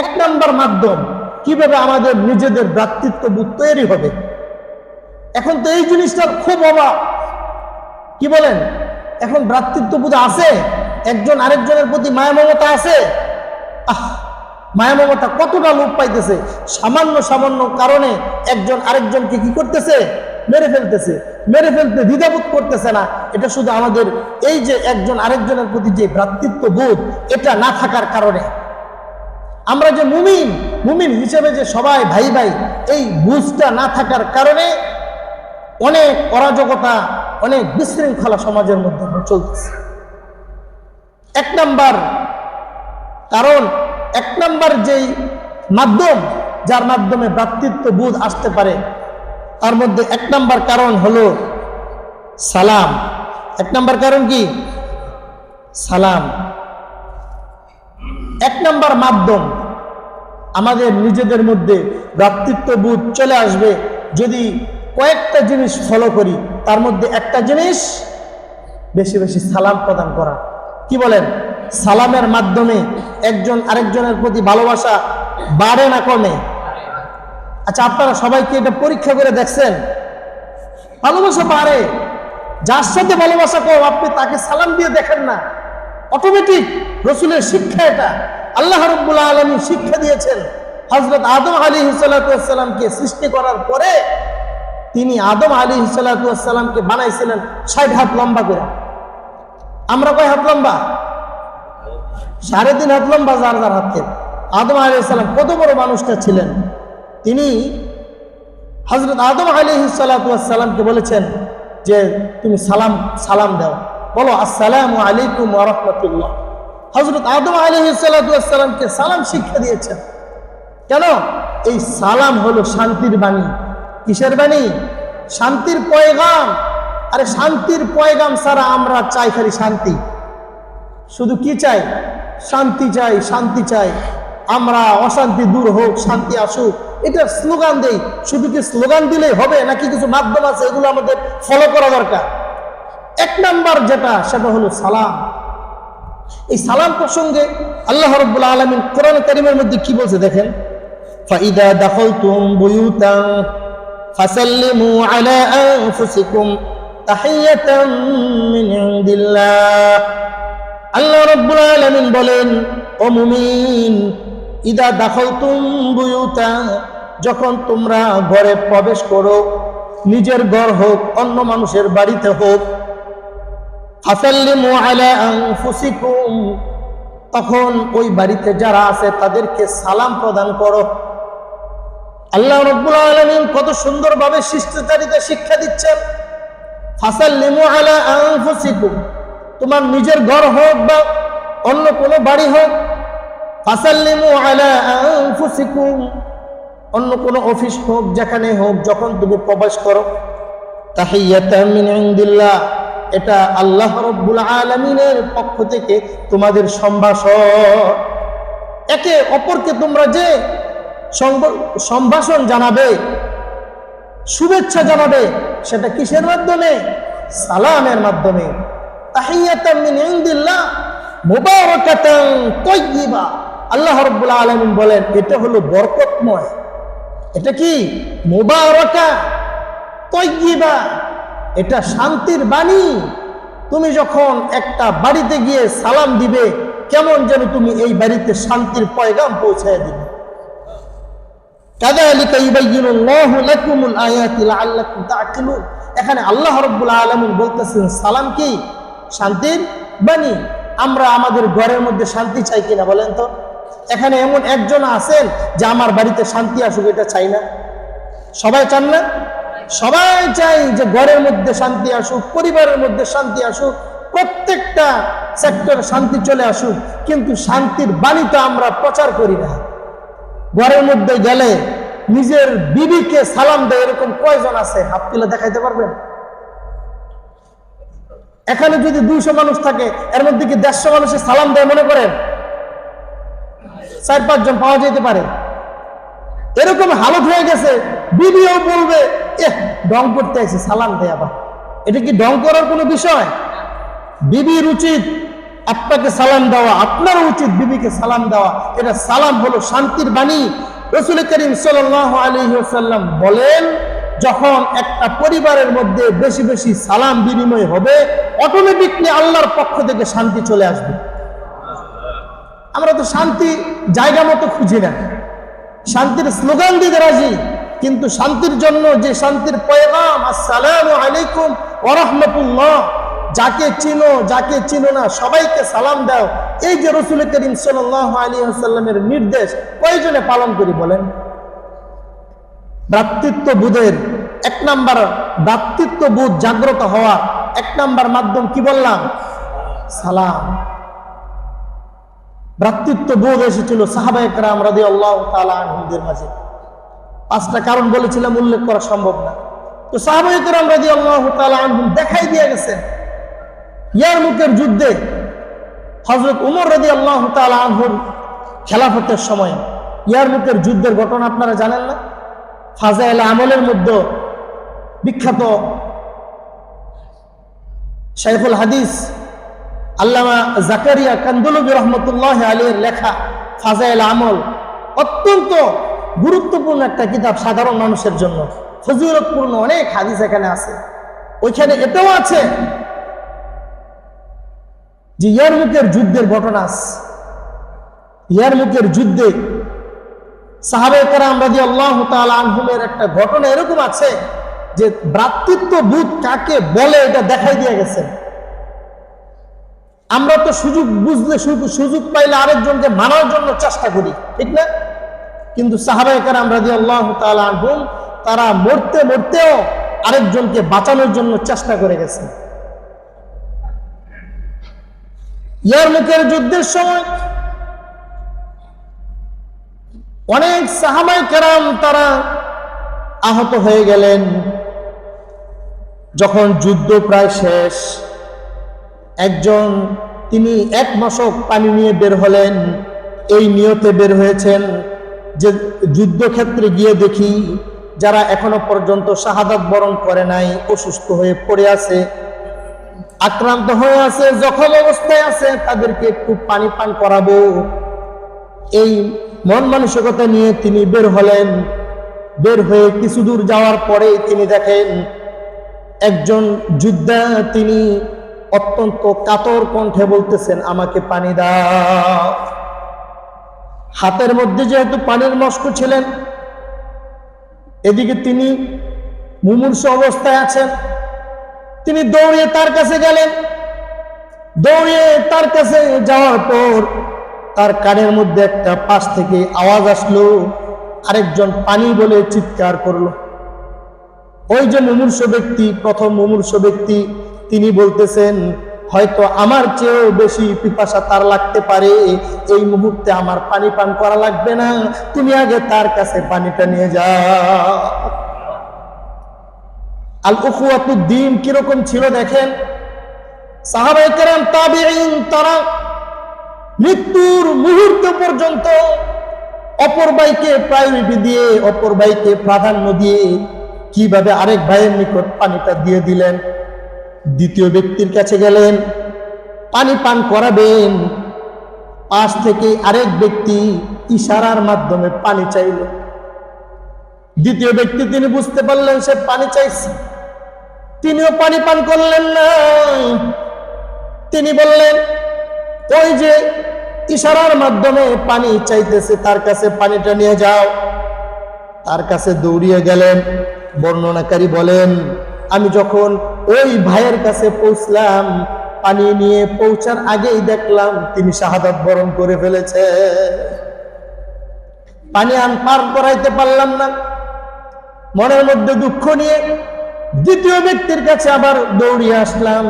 এক নাম্বার মাধ্যম কিভাবে আমাদের নিজেদের ভ্রাতৃত্ববোধ তৈরি হবে। এখন তো এই জিনিসটার খুব অভাব। কি বলেন? এখন ভ্রাতৃত্ববোধ আছে? একজন আরেকজনের প্রতি মায়া মমতা আছে? মায়া মমতা কতটা লোপ পাইতেছে। সামান্য সামান্য কারণে একজন আরেকজনকে কি করতেছে? মেরে ফেলতেছে। মেরে ফেলতে দ্বিধাবোধ করতেছে না। এটা শুধু আমাদের এই যে একজন আরেকজনের প্রতি যে ভ্রাতৃত্ববোধ, এটা না থাকার কারণে। আমরা যে মুমিন হিসেবে যে সবাই ভাই ভাই, এই বুঝটা না থাকার কারণে অনেক অরাজকতা, অনেক বিশৃঙ্খলা সমাজের মধ্যে চলতেছে। এক নাম্বার কারণ, এক নাম্বার যেই মাধ্যম যার মাধ্যমে ভ্রাতৃত্ববোধ আসতে পারে, তার মধ্যে এক নাম্বার কারণ হলো সালাম। এক নাম্বার কারণ কি? সালাম। এক নাম্বার মাধ্যম আমাদের নিজেদের মধ্যে ভ্রাতৃত্ববোধ চলে আসবে যদি কয়েকটা জিনিস ফলো করি। তার মধ্যে একটা জিনিস বেশি বেশি সালাম প্রদান করা। কি বলেন? সালামের মাধ্যমে একজন আরেকজনের প্রতি ভালোবাসা বাড়ে না কমে? আচ্ছা, আপনারা সবাইকে এটা পরীক্ষা করে দেখছেন? ভালোবাসা বাড়ে। যার সাথে ভালোবাসা কম, আপনি তাকে সালাম দিয়ে দেখেন না, অটোমেটিক। রসুলের শিক্ষা এটা। আল্লাহ রাব্বুল আলামিন শিক্ষা দিয়েছেন। হযরত আদম আলাইহিস সালামকে সৃষ্টি করার পরে তিনি আদম আলাইহিস সালামকে বানাইছিলেন ৬০ হাত লম্বা করে। আমরা কয় হাত লম্বা? ৩.৫ হাত লম্বা যার যার হাতের। আদম আলাইহিস সালাম কত বড় মানুষটা ছিলেন। তিনি হযরত আদম আলাইহিস সালামকে বলেছেন যে তুমি সালাম দাও, বলো আসসালামু আলাইকুম ওয়া রাহমাতুল্লাহ। হযরত আদম আলাইহিস সালামকে সালাম শিক্ষা দিয়েছেন। কেন? এই সালাম হলো শান্তির বাণী। কিসের বাণী? শান্তির পয়গাম। আরে শান্তির পয়গাম ছাড়া আমরা চাই খালি শান্তি। শুধু কি চাই? শান্তি চাই, শান্তি চাই। আমরা অশান্তি দূর হোক, শান্তি আসুক, এটা স্লোগান দেই। শুধু কি স্লোগান দিলেই হবে নাকি কিছু মাধ্যম আছে এগুলো আমাদের ফলো করা দরকার? এক নাম্বার যেটা, সেটা হলো সালাম। এই সালাম প্রসঙ্গে আল্লাহ রাব্বুল আলামিন কোরআন কারীমের মধ্যে কি বলছে দেখেন। ফাইদা দাখালতুম বুয়ুতান ফাসাল্লিমু আলা আনফুসিকুম তাহিয়াতাম মিন ইনদিল্লাহ। আল্লাহ রাব্বুল আলামিন বলেন, ও মুমিন, ইদা দাখালতুম বুয়ুতান, যখন তোমরা ঘরে প্রবেশ করো, নিজের ঘর হোক অন্য মানুষের বাড়িতে হোক, ফাসাল্লিমু আলা আনফুসিকুম, তখন ওই বাড়িতে যারা আছে তাদেরকে সালাম প্রদান করো। আল্লাহ রাব্বুল আলামিন কত সুন্দরভাবে শিষ্টাচারিতা শিক্ষা দিচ্ছেন। ফাসাল্লিমু আলা আনফুসিকুম, তোমার নিজের ঘর হোক বা অন্য কোনো বাড়ি হোক, ফাসাল্লিমু আলা আনফুসিকুম, অন্য কোনো অফিস হোক, যেখানে হোক, যখন তুমি প্রবেশ করো, তাহিয়াতাম মিন ইনদিল্লাহ, এটা আল্লাহ রাব্বুল আলামিনের পক্ষ থেকে তোমাদের সম্ভাষণ। একে অপরকে তোমরা যে সম্ভাষণ জানাবে, শুভেচ্ছা জানাবে, সেটা কিসের মাধ্যমে? সালামের মাধ্যমে। তাহিয়াতাম মিন ইনদিল্লাহ মুবারাকাতান তাইয়্যিবা। আল্লাহ রাব্বুল আলামিন বলেন এটা হলো বরকতময়। এটা কি? মুবারাকা তাইয়্যিবা, এটা শান্তির বাণী। তুমি যখন একটা বাড়িতে গিয়ে সালাম দিবে, কেমন যেন তুমি এই বাড়িতে শান্তির পয়গাম পৌঁছায় দিবে। কাযালিকা ইউবাইয়িনুল্লাহু লাকুমুল আয়াতি লাআল্লাকুম তা'কিলুন। এখানে আল্লাহ রাব্বুল আলামিন বলতেছেন সালাম কি? শান্তির বাণী। আমরা আমাদের ঘরের মধ্যে শান্তি চাই কিনা বলেন তো? এখানে এমন একজন আছেন যে আমার বাড়িতে শান্তি আসুক, এটা চাই না? সবাই চান না? সবাই চাই যে ঘরের মধ্যে শান্তি আসুক, পরিবারের মধ্যে শান্তি আসুক, প্রত্যেকটা সেক্টরে শান্তি চলে আসুক। কিন্তু শান্তির বাণী তো আমরা প্রচার করি না। ঘরের মধ্যে গেলে নিজের বিবিকে সালাম দেয় এরকম কয়জন আছে? হাত তুলে দেখাইতে পারবেন? এখানে যদি 200 মানুষ থাকে, এর মধ্যে কি 150 মানুষের সালাম দেয় মনে করেন? 4-5 জন পাওয়া যেতে পারে। এরকম হালত হয়ে গেছে, বিবিও বলবে ঢং করতে আসে, সালাম দেয় আবার। এটা কি ঢং করার কোনো বিষয়? বিবির উচিত আপনাকে সালাম দেওয়া, আপনার উচিত বিবিকে সালাম দেওয়া। এটা সালাম হলো শান্তির বাণী। রাসূল করিম সাল্লাল্লাহু আলাইহি ওয়াসাল্লাম বলেন, যখন একটা পরিবারের মধ্যে বেশি বেশি সালাম বিনিময় হবে, অটোমেটিকলি আল্লাহর পক্ষ থেকে শান্তি চলে আসবে। আমরা তো শান্তি জায়গা মতো খুঁজি না, শান্তির স্লোগান দিতে রাজি, কিন্তু শান্তির জন্য যে শান্তির পয়গাম, আসসালামু আলাইকুম ওয়া রাহমাতুল্লাহ, যাকে চিনো যাকে চিনো না সবাইকে সালাম দাও, এই যে রাসূল করিম সাল্লাল্লাহু আলাইহি ওয়াসাল্লামের নির্দেশ কয়জনে পালন করি বলেন? ভ্রাতৃত্ববোধের এক নাম্বার, ভ্রাতৃত্ববোধ জাগ্রত হওয়া এক নাম্বার মাধ্যম কি বললাম? সালাম। ভ্রাতৃত্ববোধ এসেছিল সাহাবায়ে কেরাম রাদিয়াল্লাহু তাআলা আনহুদের মাঝে। 5টা কারণ বলেছিলাম, উল্লেখ করা সম্ভব না। তো সাহাবায়ে কেরাম রাদিয়াল্লাহু তাআলা আনহুম দেখাই দিয়ে গেছেন ইয়ারমুকের যুদ্ধে। হযরত ওমর রাদিয়াল্লাহু তাআলা আনহুর খেলাফতের সময় ইয়ারমুকের যুদ্ধের ঘটনা আপনারা জানেন না? ফাজাইল আমলের মধ্যে বিখ্যাত শাইখুল হাদিস আল্লামা জাকারিয়া কান্দুলবী রহমতুল্লাহি আলাইহির লেখা ফাজাইল আমল অত্যন্ত গুরুত্বপূর্ণ একটা কিতাব সাধারণ মানুষের জন্য। ফজিলতপূর্ণ অনেক হাদিস এখানে আছে। ওইখানে এটাও আছে যে ইয়ারমুকের যুদ্ধের ঘটনা আছে। ইয়ারমুকের যুদ্ধে সাহাবায়ে কেরাম রাদিয়াল্লাহু তাআলা আনহুমের একটা ঘটনা এরকম আছে যে ভ্রাতৃত্ববোধ কাকে বলে এটা দেখাই দিয়ে গেছেন। আমরা তো সুযোগ বুঝলে, সুযোগ পাইলে আরেকজনকে মানার জন্য চেষ্টা করি, ঠিক না? কিন্তু সাহাবায়ে কেরাম রাদিয়াল্লাহু তাআলা আনহুম তারা মরতে মরতেও আরেকজনকে বাঁচানোর জন্য চেষ্টা করে গেছেন। ইয়ারমুকের যুদ্ধের সময় অনেক সাহাবায়ে কেরাম তারা আহত হয়ে গেলেন। যখন যুদ্ধ প্রায় শেষ, একজন তিনি 1 মশক পানি নিয়ে বের হলেন। এই নিয়তে বের হয়েছেন যে যুদ্ধক্ষেত্রে গিয়ে দেখি যারা এখনো পর্যন্ত শাহাদাত বরণ করে নাই, অসুস্থ হয়ে পড়ে আছে, আক্রান্ত হয়ে আছে, জখম অবস্থায় আছে, তাদেরকে একটু পানি পান করাবো। এই মন মানসিকতা নিয়ে তিনি বের হলেন। বের হয়ে কিছু দূর যাওয়ার পরে তিনি দেখেন একজন যোদ্ধা, তিনি অত্যন্ত কাতর কণ্ঠে বলতেছেন, আমাকে পানি দাও। হাতের মধ্যে যেহেতু পানির মস্ক ছিলেন, এদিকে তিনি মুমূর্ষু অবস্থায় আছেন। তিনি দৌড়িয়ে তার কাছে গেলেন। দৌড়িয়ে তার কাছে যাওয়ার পর তার কানের মধ্যে একটা পাশ থেকে আওয়াজ আসলো, আরেকজন পানি বলে চিৎকার করলো। ওই যে মুমূর্ষু ব্যক্তি, প্রথম মুমূর্ষু ব্যক্তি, তিনি বলতেছেন, হয়তো আমার চেয়েও বেশি পিপাসা তার লাগতে পারে, এই মুহূর্তে আমার পানি পান করা লাগবে না, তুমি আগে তার কাছে পানিটা নিয়ে যাও। আল উখওয়াতুদ দ্বীন কিরকম ছিল দেখেন। সাহাবায়ে কেরাম, তাবিঈন, তারা মৃত্যুর মুহূর্ত পর্যন্ত অপর ভাইকে প্রায়োরিটি দিয়ে, অপর ভাইকে প্রাধান্য দিয়ে কিভাবে আরেক ভাইয়ের নিকট পানিটা দিয়ে দিলেন। দ্বিতীয় ব্যক্তির কাছে গেলেন, পানি পান করাবেন। পাশ থেকে আরেক ব্যক্তি ইশারার মাধ্যমে পানি চাইল। দ্বিতীয় ব্যক্তি তিনি বুঝতে পারলেন সে পানি চাইছে, তিনিও পানি পান করলেন না। তিনি বললেন, ওই যে ইশারার মাধ্যমে পানি চাইতেছে তার কাছে পানিটা নিয়ে যাও। তার কাছে দৌড়িয়ে গেলেন। বর্ণনাকারী বলেন, আমি যখন ওই ভাইয়ের কাছে পৌঁছলাম, পানি নিয়ে পৌঁছার আগেই দেখলাম তিনি শাহাদাত বরণ করে ফেলেছে। পানি পার করাইতে পারলাম না। মনের মধ্যে দুঃখ নিয়ে দ্বিতীয় ব্যক্তির কাছে আবার দৌড়িয়ে আসলাম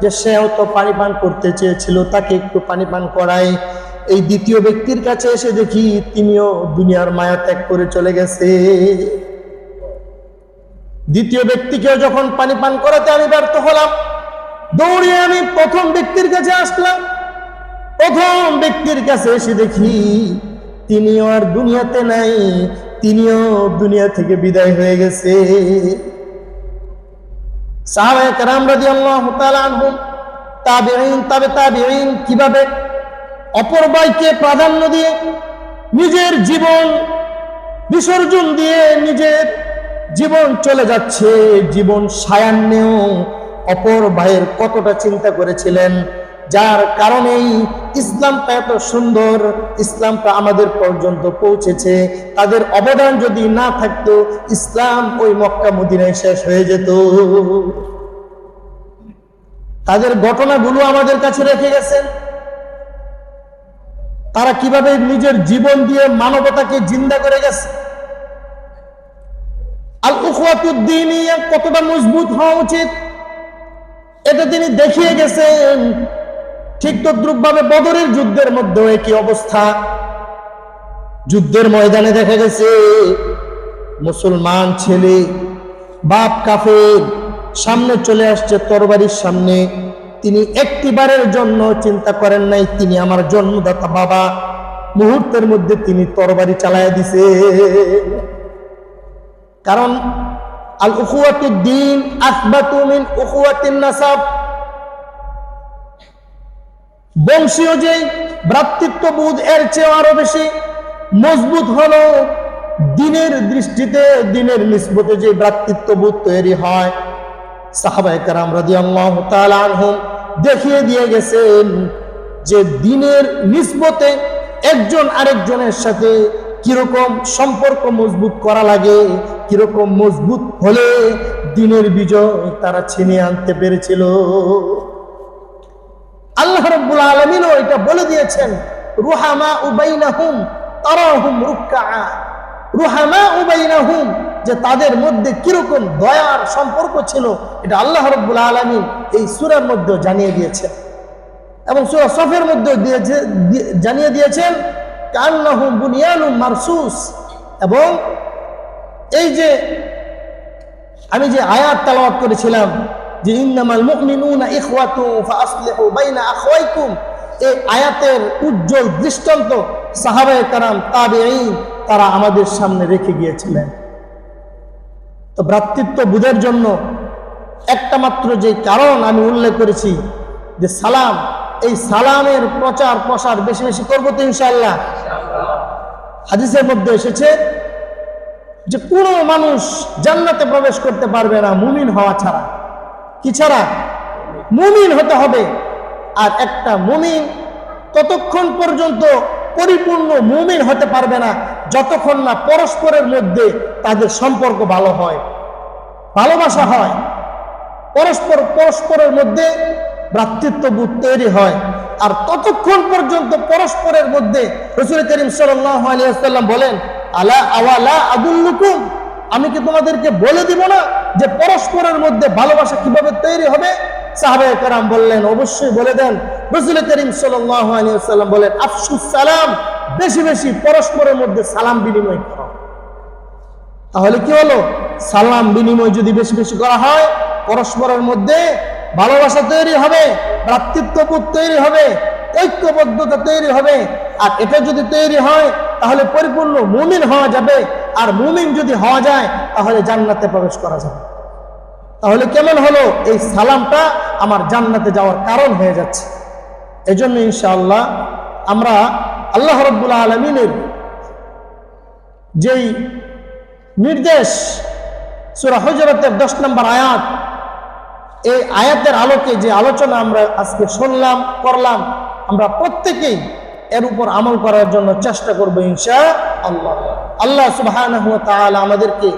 যে সেও তো পানি পান করতে চেয়েছিল, তাকে একটু পানি পান করাই। এই দ্বিতীয় ব্যক্তির কাছে এসে দেখি তিনিও দুনিয়ার মায়া ত্যাগ করে চলে গেছে। দ্বিতীয় ব্যক্তিকেও যখন পানি পান করাতে আমি ব্যর্থ হলাম, দৌড়িয়ে আমি প্রথম ব্যক্তির কাছে আসলাম। প্রথম ব্যক্তির কাছে এসে দেখি তিনিও আর দুনিয়াতে নাই, তিনিও দুনিয়া থেকে বিদায় হয়ে গেছে। সাহাবায়ে কেরাম রাদিয়াল্লাহু তাআলা আনহুম তাবেঈন, তাবেঈন কিভাবে অপর ভাইকে প্রাধান্য দিয়ে নিজের জীবন বিসর্জন দিয়ে নিজের জীবন চলে যাচ্ছে, জীবন সায়ান্নেও অপর ভাইয়ের কতটা চিন্তা করেছিলেন, যার কারণেই ইসলামটা এত সুন্দর, ইসলামটা আমাদের পর্যন্ত পৌঁছেছে। তাদের অবদান যদি না থাকতো, ইসলাম ওই মক্কা মদিনায় শেষ হয়ে যেত। তাদের ঘটনাগুলো আমাদের কাছে রেখে গেছেন, তারা কিভাবে নিজের জীবন দিয়ে মানবতাকে জিন্দা করে গেছে। আল উখওয়াতুদ দ্বীনিয়া কতটা মজবুত হওয়া উচিত এটা তিনি দেখিয়ে গেছেন। ঠিক তদ্রুপভাবে বদরের যুদ্ধের মধ্যে একই অবস্থা। যুদ্ধের ময়দানে দেখা গেছে মুসলমান ছেলে বাপ কাফের সামনে চলে আসছে তরবারির সামনে, তিনি একটিবারের জন্য চিন্তা করেন নাই তিনি আমার জন্মদাতা বাবা, মুহূর্তের মধ্যে তিনি তরবারি চালায়া দিছে। কারণ আল উখওয়াতুদ দ্বীন আসবাতু মিন উখওয়াতিন নাসাব, বংশীয় যে ভ্রাতৃত্ববোধ এর চেয়ে আরো বেশি মজবুত হলো দিনের দৃষ্টিতে, দিনের নিসবতে যে ভ্রাতৃত্ববোধ তৈরি হয়। সাহাবায়ে কেরাম রাদিয়াল্লাহু তাআলা আনহুম দেখিয়ে দিয়ে গেছেন যে দিনের নিসবতে একজন আরেকজনের সাথে কিরকম সম্পর্ক মজবুত করা লাগে, কিরকম মজবুত হলে দিনের বিজয় তারা ছিনিয়ে আনতে পেরেছিল। আল্লাহ রাব্বুল আলামিনও এটা বলে দিয়েছেন, রুহামা বাইনাহুম তারাহুম রুকআ, রুহামা বাইনাহুম, যে তাদের মধ্যে কিরকম দয়ার সম্পর্ক ছিল এটা আল্লাহ রাব্বুল আলামিন এই সূরার মধ্যে জানিয়ে দিয়েছেন। এবং সূরা সফের মধ্যে জানিয়ে দিয়েছেন কান্নাহুম বুনিয়ানুম মারসুস। এবং এই যে আমি যে আয়াত তেলাওয়াত করেছিলাম যে ইন্নামাল মুমিনুনা ইখওয়াতু ফাআসলিহু বাইনা আখওয়াইকুম, এই আয়াতের উজ্জ্বল দৃষ্টান্ত সাহাবায়ে কেরাম তাবেঈন তারা আমাদের সামনে রেখে গিয়েছিলেন। তো ভ্রাতৃত্ববোধের জন্য একটা মাত্র যে কারণ আমি উল্লেখ করেছি যে সালাম, এই সালামের প্রচার প্রসার বেশি বেশি করবো তো ইনশাআল্লাহ। হাদিসের মধ্যে এসেছে যে কোনো মানুষ জান্নাতে প্রবেশ করতে পারবে না মুমিন হওয়া ছাড়া। কি ছাড়া? মুমিন হতে হবে। আর একটা মুমিন ততক্ষণ পর্যন্ত পরিপূর্ণ মুমিন হতে পারবে না যতক্ষণ না পরস্পরের মধ্যে তাদের সম্পর্ক ভালো হয়, ভালোবাসা হয়, পরস্পরের মধ্যে ভ্রাতৃত্ববোধ তৈরি হয়। আর ততক্ষণ পর্যন্ত পরস্পরের মধ্যে রাসূল করিম সাল্লাল্লাহু আলাইহি ওয়াসাল্লাম বলেন, আলা আওয়ালা আদুল্লুকুম, আমি কি তোমাদেরকে বলে দিব না যে পরস্পরের মধ্যে ভালোবাসা কিভাবে তৈরি হবে? সাহাবায়ে কেরাম বললেন, অবশ্যই বলে দেন। রাসূল করিম সাল্লাল্লাহু আলাইহি ওয়াসাল্লাম বলেন, আফশুস সালাম, বেশি বেশি পরস্পরের মধ্যে সালাম বিনিময় করো। তাহলে কি হলো? সালাম বিনিময় যদি বেশি বেশি করা হয়, পরস্পরের মধ্যে ভালোবাসা তৈরি হবে, ভ্রাতৃত্ববোধ তৈরি হবে, ঐক্যবদ্ধতা তৈরি হবে। আর এটা যদি তৈরি হয় তাহলে পরিপূর্ণ মুমিন হওয়া যাবে। আর মুমিন যদি হওয়া যায় তাহলে জান্নাতে প্রবেশ করা যাবে। তাহলে কেমন হলো? এই সালামটা আমার জান্নাতে যাওয়ার কারণ হয়ে যাচ্ছে। এজন্য ইনশাআল্লাহ আমরা আল্লাহ রাব্বুল আলামিনের যেই নির্দেশ সূরা হুজুরাতের 10 নম্বর আয়াত, এই আয়াতের আলোকে যে আলোচনা আমরা আজকে শুনলাম করলাম, আমরা প্রত্যেকেই এর উপর আমল করার জন্য চেষ্টা করব ইনশাআল্লাহ। আল্লাহ সুবহানাহু ওয়া তাআলা আমাদেরকে